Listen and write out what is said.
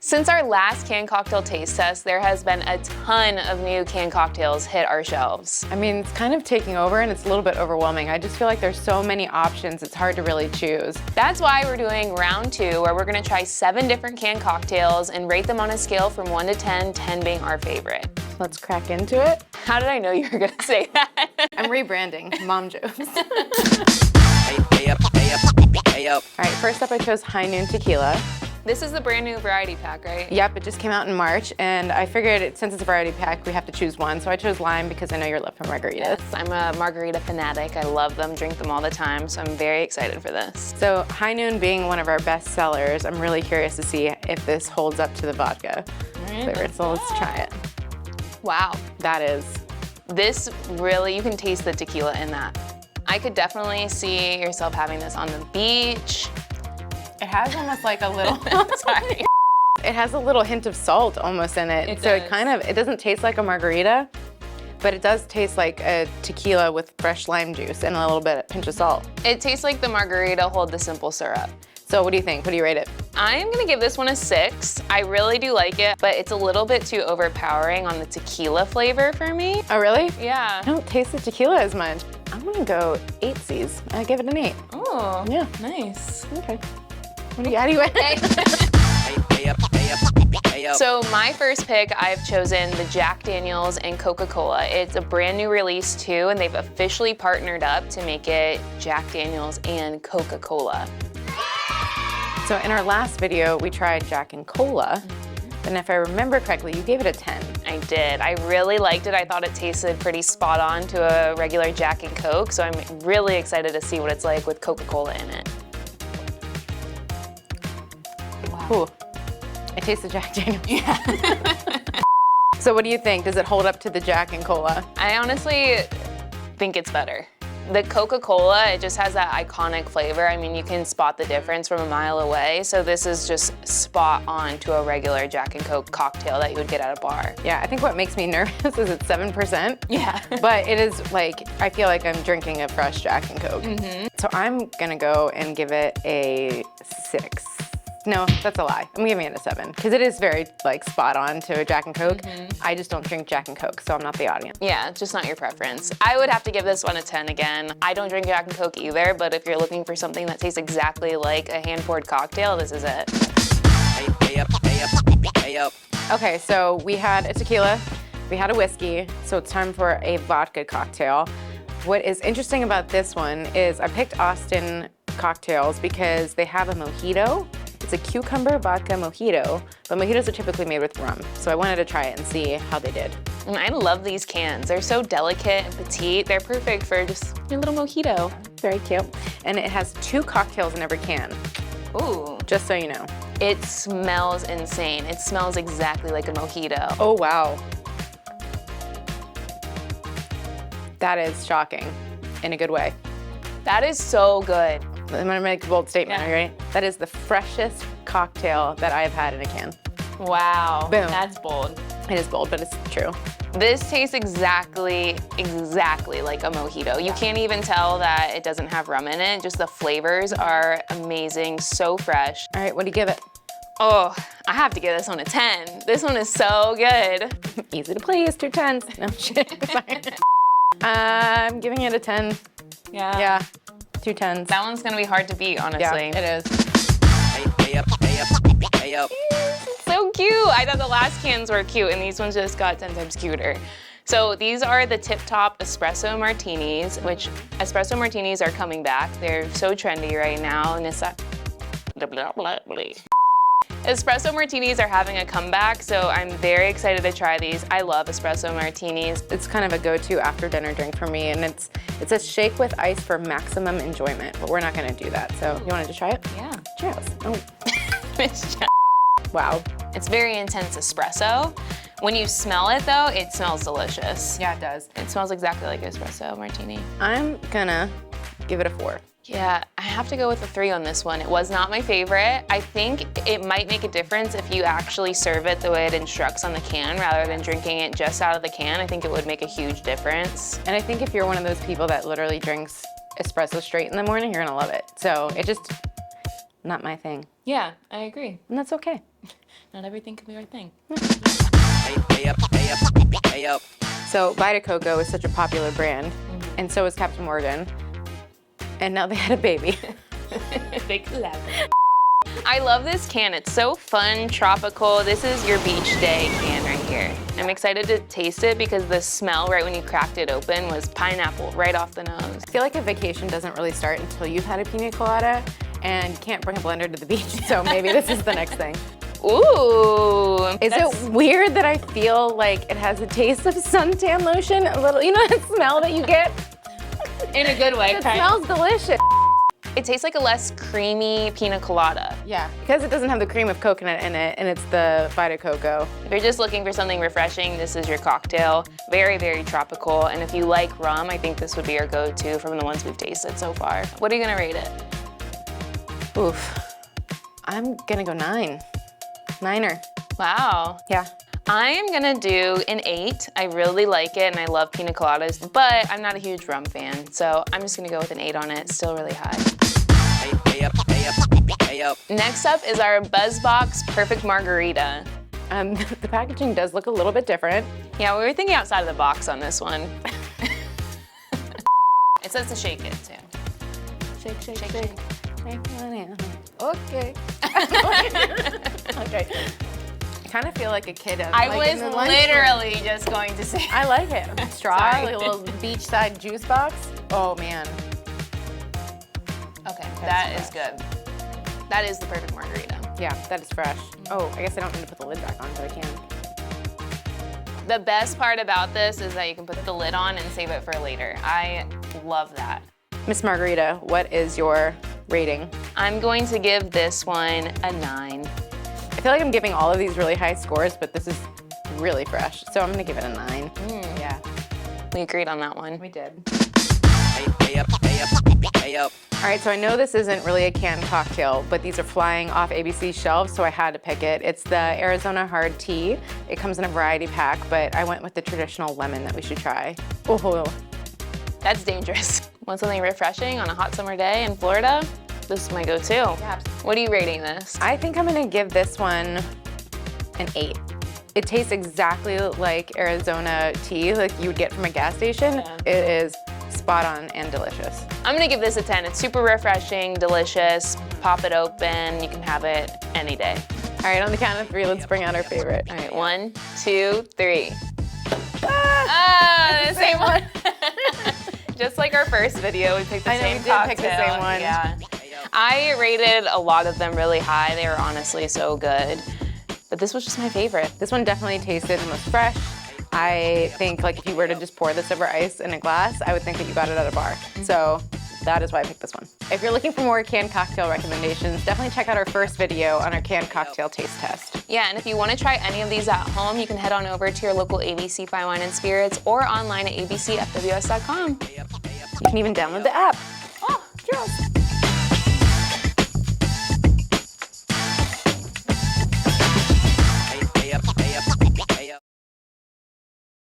Since our last canned cocktail taste test, there has been a ton of new canned cocktails hit our shelves. I mean, it's kind of taking over and it's a little bit overwhelming. I just feel like there's so many options, it's hard to really choose. That's why we're doing round 2, where we're gonna try 7 different canned cocktails and rate them on a scale from 1 to 10, 10 being our favorite. Let's crack into it. How did I know you were gonna say that? I'm rebranding, mom jokes. Hey up. All right, first up I chose High Noon Tequila. This is the brand new variety pack, right? Yep, it just came out in March, and I figured since it's a variety pack, we have to choose one. So I chose lime because I know your love for margaritas. Yes, I'm a margarita fanatic. I love them, drink them all the time, so I'm very excited for this. So High Noon being one of our best sellers, I'm really curious to see if this holds up to the vodka flavor. So let's try it. Wow. That is. This really, you can taste the tequila in that. I could definitely see yourself having this on the beach. It has almost like a little, Sorry. it has a little hint of salt almost in it. It so does. it doesn't taste like a margarita, but it does taste like a tequila with fresh lime juice and a little bit, a pinch of salt. It tastes like the margarita hold the simple syrup. So what do you think? What do you rate it? I'm gonna give this one a 6. I really do like it, but it's a little bit too overpowering on the tequila flavor for me. Oh, really? Yeah. I don't taste the tequila as much. I'm gonna go 8 C's. I give it an 8. Oh, Yeah. nice. Okay. What do you got anyway? Hey up. So my first pick, I've chosen the Jack Daniel's and Coca-Cola. It's a brand new release too, and they've officially partnered up to make it Jack Daniel's and Coca-Cola. So in our last video, we tried Jack and Cola. And if I remember correctly, you gave it a 10. I did. I really liked it. I thought it tasted pretty spot on to a regular Jack and Coke, so I'm really excited to see what it's like with Coca-Cola in it. Wow. Ooh, I taste the Jack Daniel's. Yeah. So what do you think? Does it hold up to the Jack and Cola? I honestly think it's better. The Coca-Cola, it just has that iconic flavor. I mean, you can spot the difference from a mile away. So this is just spot on to a regular Jack and Coke cocktail that you would get at a bar. Yeah, I think what makes me nervous is it's 7%. Yeah. But it is like, I feel like I'm drinking a fresh Jack and Coke. So I'm gonna go and give it a 6. No, that's a lie. I'm giving it a 7 because it is very like spot on to a Jack and Coke. I just don't drink Jack and Coke, so I'm not the audience. Yeah, it's just not your preference. I would have to give this one a 10 again. I don't drink Jack and Coke either, but if you're looking for something that tastes exactly like a hand-poured cocktail, this is it. Hey up. Okay, so we had a tequila, we had a whiskey, so it's time for a vodka cocktail. What is interesting about this one is I picked Austin cocktails because they have a mojito. It's a cucumber vodka mojito, but mojitos are typically made with rum. So I wanted to try it and see how they did. I love these cans. They're so delicate and petite. They're perfect for just your little mojito. Very cute. And it has 2 cocktails in every can, Ooh. just so you know. It smells insane. It smells exactly like a mojito. Oh, wow. That is shocking in a good way. That is so good. I'm gonna make a bold statement, Yeah. are you ready? That is the freshest cocktail that I have had in a can. Wow. Boom. That's bold. It is bold, but it's true. This tastes exactly like a mojito. You can't even tell that it doesn't have rum in it. Just the flavors are amazing, so fresh. All right, what do you give it? Oh, I have to give this one a 10. This one is so good. Easy to please, 2 10s. No, shit, sorry. I'm giving it a 10. Yeah, 2 10s. That one's gonna be hard to beat, honestly. Yeah, it is. Hey up. So cute. I thought the last cans were cute, and these ones just got 10 times cuter. So these are the Tip Top Espresso Martinis, which Espresso Martinis are coming back. They're so trendy right now, and it's Espresso Martinis are having a comeback, so I'm very excited to try these. I love Espresso Martinis. It's kind of a go-to after dinner drink for me, and it's a shake with ice for maximum enjoyment, but we're not gonna do that. So you wanted to try it? Yeah. Cheers. Oh, It's wow. It's very intense espresso. When you smell it though, it smells delicious. Yeah, it does. It smells exactly like espresso martini. I'm gonna give it a 4. Yeah, I have to go with a 3 on this one. It was not my favorite. I think it might make a difference if you actually serve it the way it instructs on the can rather than drinking it just out of the can. I think it would make a huge difference. And I think if you're one of those people that literally drinks espresso straight in the morning, you're gonna love it. So it just, not my thing. Yeah, I agree. And that's okay. Not everything can be our thing. Hey up, hey up, hey up. So Vita Coco is such a popular brand, and so is Captain Morgan. And now they had a baby. They collab. I love this can. It's so fun, tropical. This is your beach day can right here. I'm excited to taste it because the smell right when you cracked it open was pineapple right off the nose. I feel like a vacation doesn't really start until you've had a pina colada, and you can't bring a blender to the beach, so maybe this is the next thing. Ooh. Is it weird that I feel like it has a taste of suntan lotion? A little, you know that smell that you get? In a good way, It smells delicious. It tastes like a less creamy pina colada. Yeah, because it doesn't have the cream of coconut in it, and it's the Vita Coco. If you're just looking for something refreshing, this is your cocktail. Very, very tropical. And if you like rum, I think this would be your go-to from the ones we've tasted so far. What are you gonna rate it? Oof. I'm gonna go 9. 9er. Wow. Yeah. I am gonna do an 8. I really like it and I love pina coladas, but I'm not a huge rum fan. So I'm just gonna go with an 8 on it. It's still really high. Hey up, hey up, hey up. Next up is our Buzzbox Perfect Margarita. The packaging does look a little bit different. Yeah, we were thinking outside of the box on this one. It says to shake it too. Shake, shake, Shake, shake. Okay. Okay. I kind of feel like a kid. I like was in the lunch literally just going to say. I like it. Straw, Sorry. like a little beachside juice box. Oh man. Okay, that is good. That is the perfect margarita. Yeah, that is fresh. Oh, I guess I don't need to put the lid back on, but I can. The best part about this is that you can put the lid on and save it for later. I love that. Miss Margarita, what is your rating? I'm going to give this one a 9. I feel like I'm giving all of these really high scores, but this is really fresh. So I'm gonna give it a 9. Yeah. We agreed on that one. We did. Hey up, hey up, hey up. All right, so I know this isn't really a canned cocktail, but these are flying off ABC's shelves, so I had to pick it. It's the Arizona Hard Tea. It comes in a variety pack, but I went with the traditional lemon that we should try. Oh. That's dangerous. Want something refreshing on a hot summer day in Florida? This is my go-to. Yeah. What are you rating this? I think I'm gonna give this one an 8. It tastes exactly like Arizona tea, like you would get from a gas station. Yeah. It is spot on and delicious. I'm gonna give this a 10. It's super refreshing, delicious. Pop it open, you can have it any day. All right, on the count of 3, let's bring out our favorite. All right, 1, 2, 3. Ah, The same one. Just like our first video, we picked the I know, same we did cocktail. pick the same one. Yeah. I rated a lot of them really high. They were honestly so good. But this was just my favorite. This one definitely tasted the most fresh. I think like if you were to just pour this over ice in a glass, I would think that you got it at a bar. So that is why I picked this one. If you're looking for more canned cocktail recommendations, definitely check out our first video on our canned cocktail taste test. Yeah, and if you want to try any of these at home, you can head on over to your local ABC Fine Wine and Spirits or online at abcfws.com. You can even download the app. Oh, cheers.